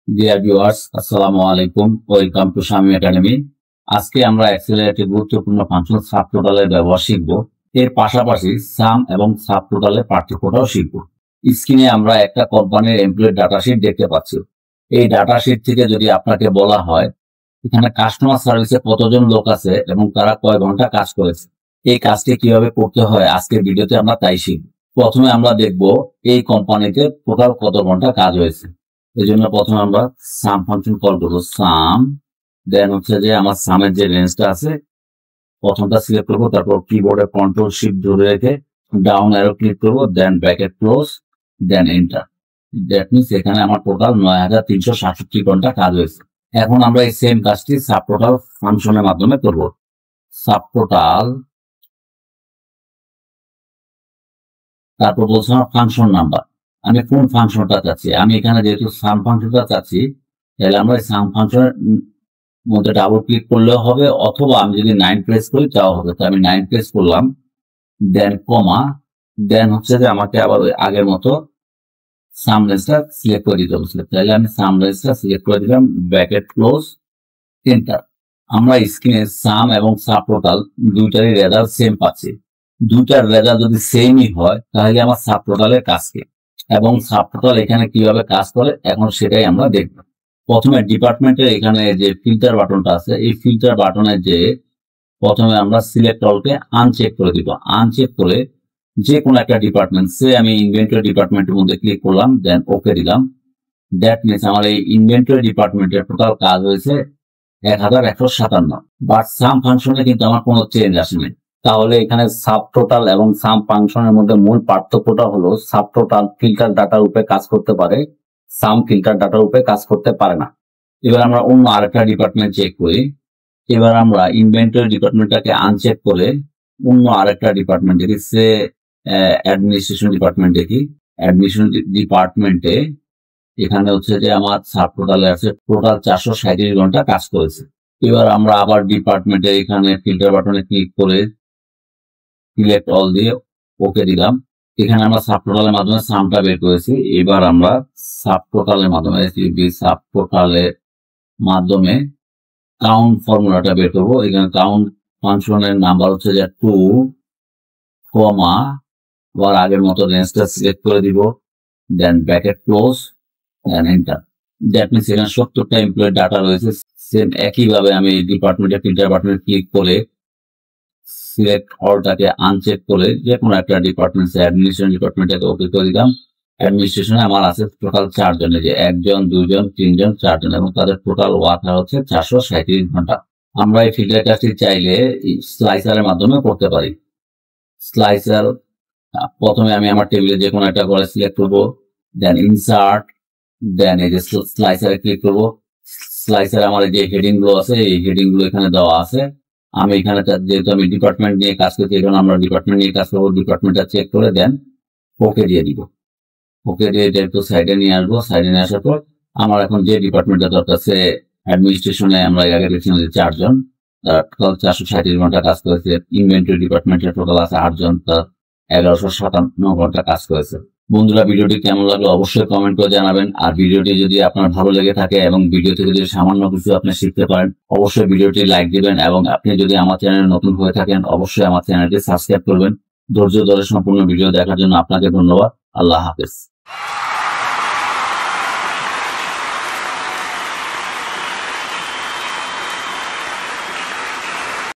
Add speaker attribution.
Speaker 1: Dear viewers, আসসালামু আলাইকুম। Welcome to Shami academy. আজকে আমরা এক্সেলের একটি গুরুত্বপূর্ণ ফাংশন সাবটোটালের ব্যবহার শিখব। এর পাশাপাশি সাম এবং সাবটোটালের পার্থক্যটাও শিখব। স্ক্রিনে আমরা একটা কোম্পানির এমপ্লয়ি ডাটাশিট দেখতে পাচ্ছি। এই ডাটাশিট থেকে যদি আপনাকে বলা হয় এখানে কাস্টমার সার্ভিসে কতজন লোক আছে এবং তারা কয় ঘন্টা কাজ করেছে, এই কাজটি কিভাবে করতে হয় আজকের ভিডিওতে আমরা তাই শিখব। প্রথমে আমরা দেখব এই কোম্পানিতে টোটাল কত ঘন্টা কাজ হয়েছে। এই জন্য প্রথমে আমরা সাম ফাংশন কল করবো। সাম, দেন হচ্ছে যে আমার সামের যে রেঞ্জটা আছে প্রথমটা সিলেক্ট করবো, তারপর কিবোর্ডে কন্ট্রোল শিফট ধরে রেখে ডাউন অ্যারো ক্লিক করবো, then bracket close, then enter. That means এখানে আমার টোটাল ৯,৩৬৭ ঘন্টা কাজ হয়েছে। এখন আমরা এই সেম কাজটি সাবটোটাল ফাংশনের মাধ্যমে করব। সাবটোটাল, তারপর বলছে আমার ফাংশন নাম্বার, আমি কোন ফাংশনটা চাচ্ছি। আমি এখানে যেহেতু সাম ফাংশনটা চাচ্ছি, তাহলে আমরা সাম ফাংশনের মধ্যে ডাবল ক্লিক করলেও হবে, অথবা আমি যদি 9 প্রেস করি তাও হবে। তো আমি 9 প্রেস করলাম, দেন কমা, দেন হচ্ছে যে আমাকে আবার ওই আগের মতো সাম রেঞ্জটা সিলেক্ট করে দিতে হবে। তাহলে আমি সাম রেঞ্জটা সিলেক্ট করে দিলাম, ব্র্যাকেট ক্লোজ, এন্টার। আমরা স্ক্রিনে সাম এবং সাবটোটাল দুইটারই রেজাল্ট সেম পাচ্ছি। দুইটার রেজাল্ট যদি সেমই হয় তাহলে আমার সাবটোটালের কাজ কি এবং সাবটোটাল এখানে কিভাবে কাজ করে এখন সেটাই আমরা দেখব। প্রথমে ডিপার্টমেন্টের এখানে যে ফিল্টার বাটনটা আছে, এই ফিল্টার বাটনে যে প্রথমে আমরা সিলেক্ট অলকে আনচেক করে দিব। আনচেক করে যে কোনো একটা ডিপার্টমেন্ট, সে আমি ইনভেন্টরি ডিপার্টমেন্টের মধ্যে ক্লিক করলাম, দেন ওকে দিলাম। দ্যাট মিনস আমার এই ইনভেন্টরি ডিপার্টমেন্টের টোটাল কাজ হয়েছে ১,১৫৭। বাট সাম ফাংশনে কিন্তু আমার কোনো চেঞ্জ আসেনি। তাহলে এখানে সাবটোটাল এবং সাম ফাংশনের মধ্যে মূল পার্থক্যটা হলো সাবটোটাল ফিল্টার ডাটার উপরে কাজ করতে পারে, সাম ফিল্টার ডাটার উপরে কাজ করতে পারে না। এবার আমরা অন্য আরেকটা ডিপার্টমেন্ট চেক করি। এবার আমরা ইনভেন্টরি ডিপার্টমেন্টটাকে আনচেক করে অন্য আরেকটা ডিপার্টমেন্ট দেখি, সে অ্যাডমিনিস্ট্রেশন ডিপার্টমেন্ট দেখি। অ্যাডমিনিস্ট্রেশন ডিপার্টমেন্টে এখানে হচ্ছে যে আমার সাবটোটালে আছে টোটাল 437 ঘন্টা কাজ করেছে। এবার আমরা আবার ডিপার্টমেন্টে এখানে ফিল্টার বাটনে ক্লিক করে সিলেক্ট অল দিয়ে ওকে দিলাম। এখানে আমরা সাবটোটালের মাধ্যমে সামটা বের করেছি। এবার আমরা সাবটোটালের মাধ্যমে কাউন্ট ফর্মুলাটা বের করবো। এখানে কাউন্ট ফাংশনের নাম্বার হচ্ছে যে 2, কমা, আবার আগের মতো রেঞ্জটা সিলেক্ট করে দিব, then bracket close, then enter. That means এখানে 70টা এমপ্লয়ি ডাটা রয়েছে। সেম একইভাবে আমি ডিপার্টমেন্টে ফিল্টার বাটনে ক্লিক করে সিলেক্ট অলটাকে আনচেক করে যে কোনো একটা ডিপার্টমেন্ট, অ্যাডমিনিস্ট্রেশন ডিপার্টমেন্টটাকে ওকে করে দিলাম। অ্যাডমিনিস্ট্রেশনে আমার আছে টোটাল 4 জন, যে 1 জন 2 জন 3 জন 4 জন, এবং তাদের টোটাল ওয়ার্ক হচ্ছে 437 ঘন্টা। আমরা এই ফিল্টার কাজটি চাইলে স্লাইসারের মাধ্যমে করতে পারি। স্লাইসার, প্রথমে আমি আমার টেবিলে যে কোনো একটা করে সিলেক্ট করবো, দেন ইনসার্ট, দেন এই যে স্লাইসারে ক্লিক করবো। স্লাইসারে আমার যে হেডিং গুলো আছে এই হেডিং গুলো এখানে দেওয়া আছে। আমি এখানে যেহেতু আমি ডিপার্টমেন্ট নিয়ে কাজ করছি, এখানে আমরা ডিপার্টমেন্ট নিয়ে কাজ করবো। ডিপার্টমেন্টটা চেক করে দেন ওকে দিয়ে দিব। ওকে দিয়ে এটা একটু সাইডে নিয়ে আসবো। সাইডে নিয়ে আসার পর আমার এখন যে ডিপার্টমেন্টটা দরকার, সে অ্যাডমিনিস্ট্রেশনে আমরা আগে দেখছিলাম যে 4 জন, টোটাল 437 ঘন্টা কাজ করেছে। ইনভেন্টরি ডিপার্টমেন্টের টোটাল আছে 8 জন, তার 1157 ঘন্টা কাজ করেছে। বন্ধুরা, ভিডিওটি কেমন লাগলো অবশ্যই কমেন্ট করে জানাবেন। আর ভিডিওটি যদি আপনার ভালো লেগে থাকে এবং ভিডিও থেকে যদি সামান্য কিছু আপনি শিখতে পারেন, অবশ্যই ভিডিওটি লাইক দিবেন। এবং আপনি যদি আমার চ্যানেলে নতুন হয়ে থাকেন অবশ্যই আমার চ্যানেলটি সাবস্ক্রাইব করবেন। ধৈর্য ধরে সম্পূর্ণ ভিডিও দেখার জন্য আপনাকে ধন্যবাদ। আল্লাহ হাফেজ।